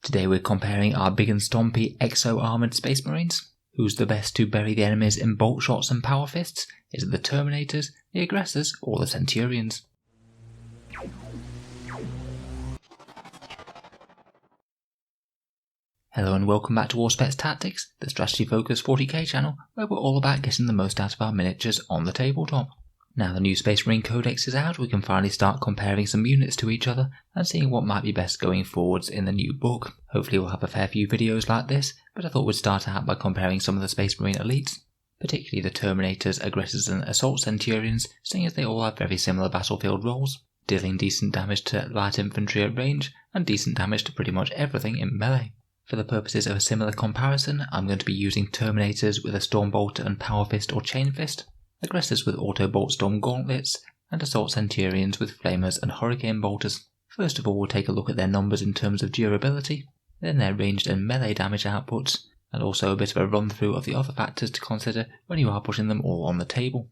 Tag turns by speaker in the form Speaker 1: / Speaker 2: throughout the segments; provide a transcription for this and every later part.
Speaker 1: Today we're comparing our big and stompy exo-armoured Space Marines. Who's the best to bury the enemies in bolt shots and power fists? Is it the Terminators, the Aggressors, or the Centurions? Hello and welcome back to Auspex Tactics, the strategy focused 40k channel where we're all about getting the most out of our miniatures on the tabletop. Now the new Space Marine Codex is out, we can finally start comparing some units to each other and seeing what might be best going forwards in the new book. Hopefully we'll have a fair few videos like this, but I thought we'd start out by comparing some of the Space Marine elites, particularly the Terminators, Aggressors and Assault Centurions, seeing as they all have very similar battlefield roles, dealing decent damage to light infantry at range and decent damage to pretty much everything in melee. For the purposes of a similar comparison, I'm going to be using Terminators with a Stormbolter and Power Fist or Chain Fist, Aggressors with Auto Bolt Storm Gauntlets, and Assault Centurions with Flamers and Hurricane Bolters. First of all, we'll take a look at their numbers in terms of durability, then their ranged and melee damage outputs, and also a bit of a run through of the other factors to consider when you are putting them all on the table.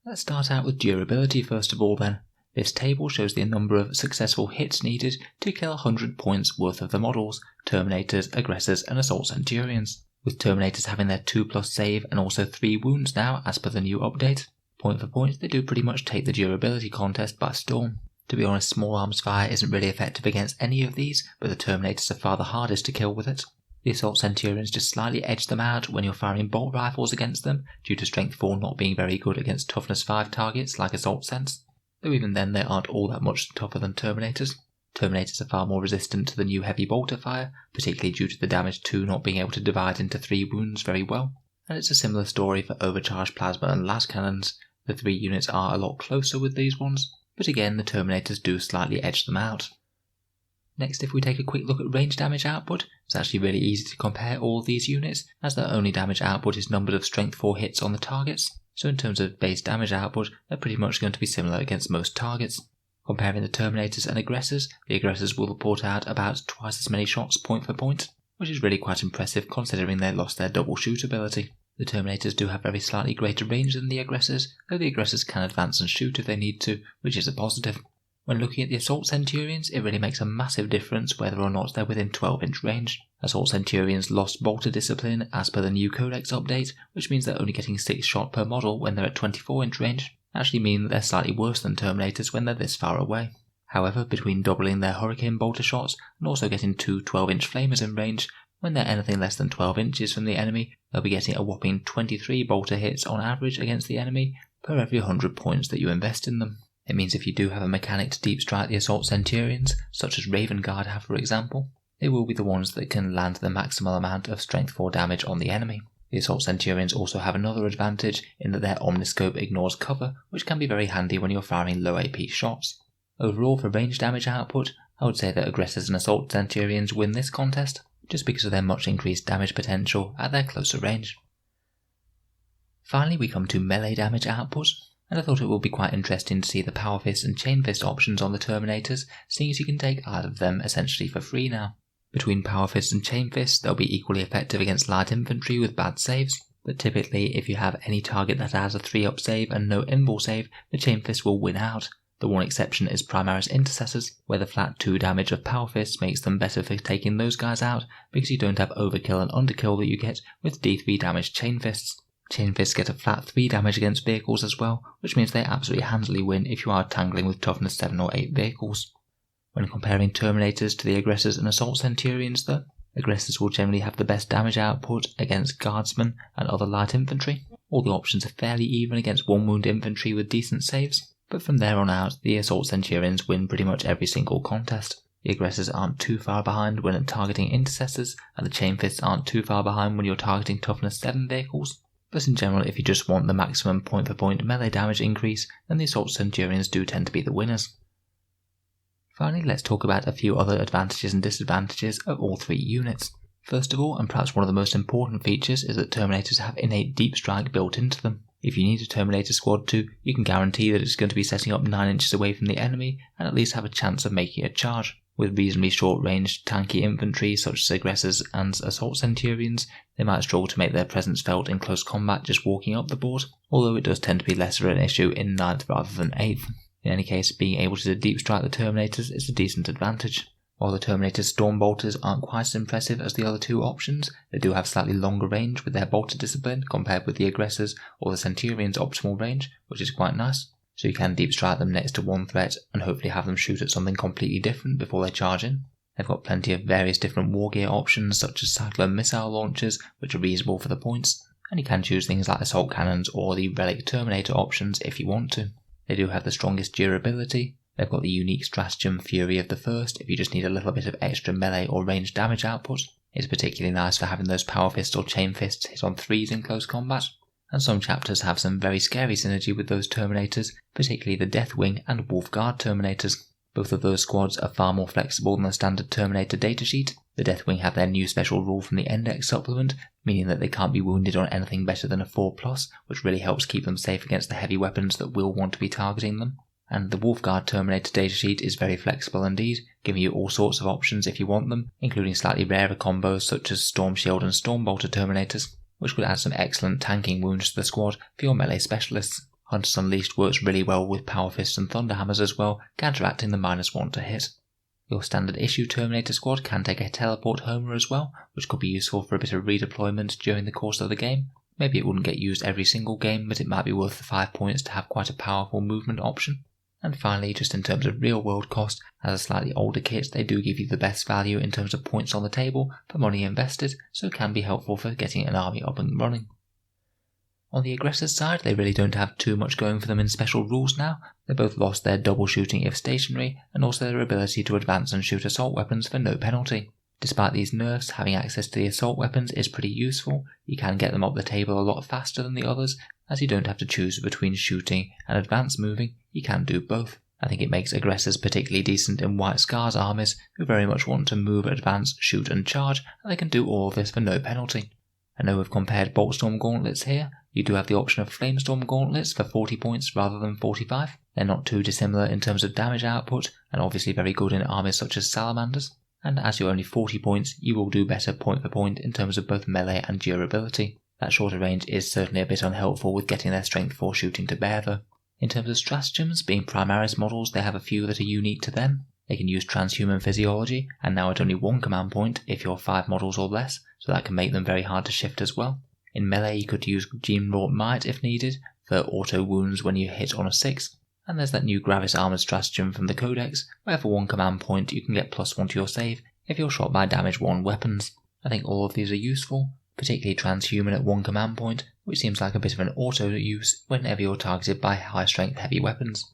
Speaker 1: Let's start out with durability first of all then. This table shows the number of successful hits needed to kill 100 points worth of the models, Terminators, Aggressors and Assault Centurions, with Terminators having their 2+ save and also 3 wounds now as per the new update. Point for point, they do pretty much take the durability contest by storm. To be honest, small arms fire isn't really effective against any of these, but the Terminators are far the hardest to kill with it. The Assault Centurions just slightly edge them out when you're firing bolt rifles against them, due to strength 4 not being very good against toughness 5 targets like Assault Cents. Though even then they aren't all that much tougher than Terminators. Terminators are far more resistant to the new heavy bolter fire, particularly due to the damage 2 not being able to divide into 3 wounds very well. And it's a similar story for overcharged plasma and las cannons. The 3 units are a lot closer with these ones, but again the Terminators do slightly edge them out. Next, if we take a quick look at range damage output, it's actually really easy to compare all of these units, as their only damage output is numbers of strength 4 hits on the targets. So in terms of base damage output, they're pretty much going to be similar against most targets. Comparing the Terminators and Aggressors, the Aggressors will report out about twice as many shots point for point, which is really quite impressive considering they lost their double shoot ability. The Terminators do have very slightly greater range than the Aggressors, though the Aggressors can advance and shoot if they need to, which is a positive. When looking at the Assault Centurions, it really makes a massive difference whether or not they're within 12-inch range. Assault Centurions lost bolter discipline as per the new Codex update, which means they're only getting 6 shot per model when they're at 24-inch range. Actually mean that they're slightly worse than Terminators when they're this far away. However, between doubling their Hurricane Bolter shots and also getting 2 12-inch Flamers in range, when they're anything less than 12 inches from the enemy, they'll be getting a whopping 23 bolter hits on average against the enemy per every 100 points that you invest in them. It means if you do have a mechanic to deep strike the Assault Centurions, such as Raven Guard have for example, they will be the ones that can land the maximal amount of strength 4 damage on the enemy. The Assault Centurions also have another advantage in that their Omniscope ignores cover, which can be very handy when you're firing low AP shots. Overall, for range damage output, I would say that Aggressors and Assault Centurions win this contest, just because of their much increased damage potential at their closer range. Finally, we come to melee damage output, and I thought it would be quite interesting to see the Power Fist and Chain Fist options on the Terminators, seeing as you can take either of them essentially for free now. Between Power Fist and Chain Fist, they'll be equally effective against light infantry with bad saves, but typically if you have any target that has a 3-up save and no invul save, the Chain Fist will win out. The one exception is Primaris Intercessors, where the flat 2 damage of Power Fist makes them better for taking those guys out, because you don't have overkill and underkill that you get with D3 damage Chain Fists. Chain Fists get a flat 3 damage against vehicles as well, which means they absolutely handily win if you are tangling with toughness 7 or 8 vehicles. When comparing Terminators to the Aggressors and Assault Centurions though, Aggressors will generally have the best damage output against Guardsmen and other light infantry. All the options are fairly even against 1 wound infantry with decent saves, but from there on out, the Assault Centurions win pretty much every single contest. The Aggressors aren't too far behind when targeting Intercessors, and the Chain Fists aren't too far behind when you're targeting toughness 7 vehicles. But in general, if you just want the maximum point-for-point melee damage increase, then the Assault Centurions do tend to be the winners. Finally, let's talk about a few other advantages and disadvantages of all 3 units. First of all, and perhaps one of the most important features, is that Terminators have innate deep strike built into them. If you need a Terminator squad to, you can guarantee that it's going to be setting up 9 inches away from the enemy and at least have a chance of making a charge. With reasonably short-range tanky infantry such as Aggressors and Assault Centurions, they might struggle to make their presence felt in close combat just walking up the board, although it does tend to be lesser an issue in 9th rather than 8th. In any case, being able to deep strike the Terminators is a decent advantage. While the Terminator's Storm Bolters aren't quite as impressive as the other two options, they do have slightly longer range with their bolter discipline compared with the Aggressors or the Centurions' optimal range, which is quite nice. So you can deep strike them next to one threat and hopefully have them shoot at something completely different before they charge in. They've got plenty of various different war gear options such as Cyclone missile launchers, which are reasonable for the points, and you can choose things like assault cannons or the Relic Terminator options if you want to. They do have the strongest durability. They've got the unique stratagem Fury of the First if you just need a little bit of extra melee or ranged damage output. It's particularly nice for having those power fists or chain fists hit on 3s in close combat. And some chapters have some very scary synergy with those Terminators, particularly the Deathwing and Wolf Guard Terminators. Both of those squads are far more flexible than the standard Terminator datasheet. The Deathwing have their new special rule from the Index supplement, meaning that they can't be wounded on anything better than a 4+, which really helps keep them safe against the heavy weapons that will want to be targeting them. And the Wolf Guard Terminator datasheet is very flexible indeed, giving you all sorts of options if you want them, including slightly rarer combos such as Storm Shield and Storm Bolter Terminators, which could add some excellent tanking wounds to the squad for your melee specialists. Hunters Unleashed works really well with Power Fists and Thunderhammers as well, counteracting the -1 to hit. Your standard issue Terminator squad can take a Teleport Homer as well, which could be useful for a bit of redeployment during the course of the game. Maybe it wouldn't get used every single game, but it might be worth the 5 points to have quite a powerful movement option. And finally, just in terms of real world cost, as a slightly older kit, they do give you the best value in terms of points on the table for money invested, so it can be helpful for getting an army up and running. On the Aggressors side, they really don't have too much going for them in special rules now. They both lost their double shooting if stationary, and also their ability to advance and shoot assault weapons for no penalty. Despite these nerfs, having access to the assault weapons is pretty useful. You can get them up the table a lot faster than the others, as you don't have to choose between shooting and advance moving. You can do both. I think it makes Aggressors particularly decent in White Scars armies, who very much want to move, advance, shoot and charge, and they can do all of this for no penalty. I know we've compared Boltstorm Gauntlets here. You do have the option of Flamestorm Gauntlets for 40 points rather than 45. They're not too dissimilar in terms of damage output, and obviously very good in armies such as Salamanders. And as you're only 40 points, you will do better point for point in terms of both melee and durability. That shorter range is certainly a bit unhelpful with getting their strength 4 shooting to bear though. In terms of stratagems, being Primaris models, they have a few that are unique to them. They can use transhuman physiology, and now at only 1 command point if you're 5 models or less, so that can make them very hard to shift as well. In melee you could use Gene-wrought Might if needed, for auto wounds when you hit on a 6, and there's that new Gravis Armoured stratagem from the Codex, where for 1 command point you can get +1 to your save if you're shot by damage 1 weapons. I think all of these are useful, particularly Transhuman at 1 command point, which seems like a bit of an auto use whenever you're targeted by high strength heavy weapons.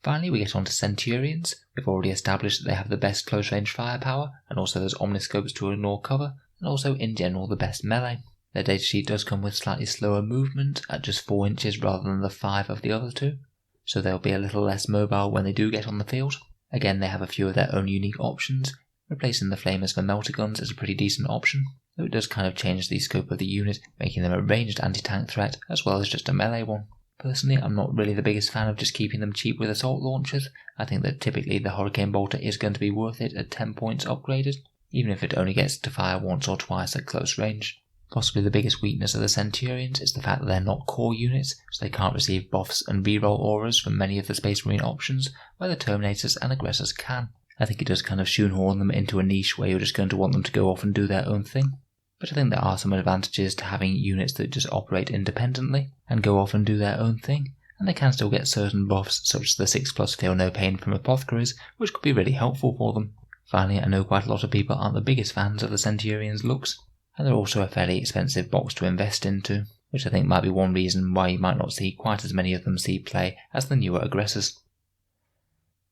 Speaker 1: Finally, we get on to Centurions. We've already established that they have the best close range firepower, and also those omniscopes to ignore cover, and also in general the best melee. Their datasheet does come with slightly slower movement at just 4 inches rather than the 5 of the other two, so they'll be a little less mobile when they do get on the field. Again, they have a few of their own unique options. Replacing the flamers for melter guns is a pretty decent option, though it does kind of change the scope of the unit, making them a ranged anti-tank threat as well as just a melee one. Personally, I'm not really the biggest fan of just keeping them cheap with assault launchers. I think that typically the Hurricane Bolter is going to be worth it at 10 points upgraded, even if it only gets to fire once or twice at close range. Possibly the biggest weakness of the Centurions is the fact that they're not core units, so they can't receive buffs and reroll auras from many of the Space Marine options, where the Terminators and Aggressors can. I think it does kind of shoehorn them into a niche where you're just going to want them to go off and do their own thing. But I think there are some advantages to having units that just operate independently and go off and do their own thing, and they can still get certain buffs such as the 6+ Feel No Pain from Apothecaries, which could be really helpful for them. Finally, I know quite a lot of people aren't the biggest fans of the Centurions' looks, and they're also a fairly expensive box to invest into, which I think might be one reason why you might not see quite as many of them see play as the newer Aggressors.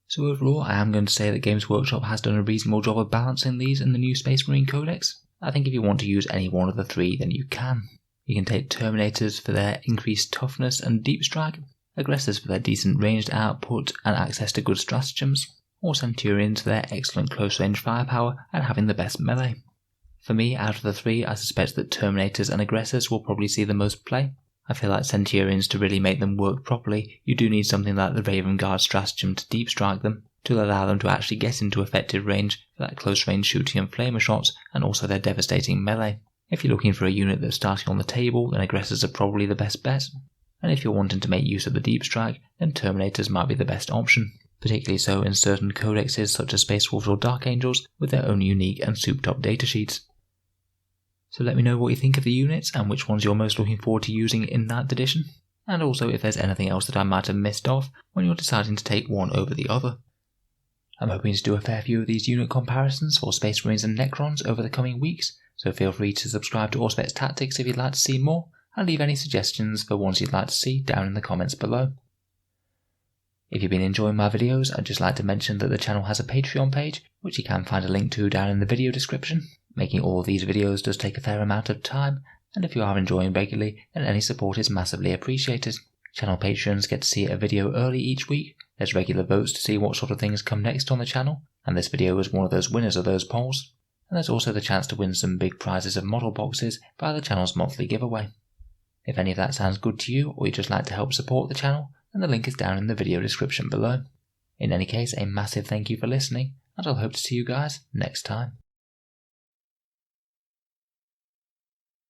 Speaker 1: So overall, I am going to say that Games Workshop has done a reasonable job of balancing these in the new Space Marine Codex. I think if you want to use any one of the 3, then you can. You can take Terminators for their increased toughness and deep strike, Aggressors for their decent ranged output and access to good stratagems, or Centurions for their excellent close range firepower and having the best melee. For me, out of the 3, I suspect that Terminators and Aggressors will probably see the most play. I feel like Centurions, to really make them work properly, you do need something like the Raven Guard stratagem to deep strike them, to allow them to actually get into effective range for that close range shooting and flamer shots, and also their devastating melee. If you're looking for a unit that's starting on the table, then Aggressors are probably the best bet, and if you're wanting to make use of the deep strike, then Terminators might be the best option. particularly so in certain codexes such as Space Wolves or Dark Angels with their own unique and souped-up datasheets. So let me know what you think of the units and which ones you're most looking forward to using in 9th edition, and also if there's anything else that I might have missed off when you're deciding to take one over the other. I'm hoping to do a fair few of these unit comparisons for Space Marines and Necrons over the coming weeks, so feel free to subscribe to Auspex Tactics if you'd like to see more, and leave any suggestions for ones you'd like to see down in the comments below. If you've been enjoying my videos, I'd just like to mention that the channel has a Patreon page, which you can find a link to down in the video description. Making all of these videos does take a fair amount of time, and if you are enjoying regularly, then any support is massively appreciated. Channel patrons get to see a video early each week, there's regular votes to see what sort of things come next on the channel, and this video was one of those winners of those polls, and there's also the chance to win some big prizes of model boxes via the channel's monthly giveaway. If any of that sounds good to you, or you'd just like to help support the channel, then the link is down in the video description below. In any case, a massive thank you for listening, and I'll hope to see you guys next time.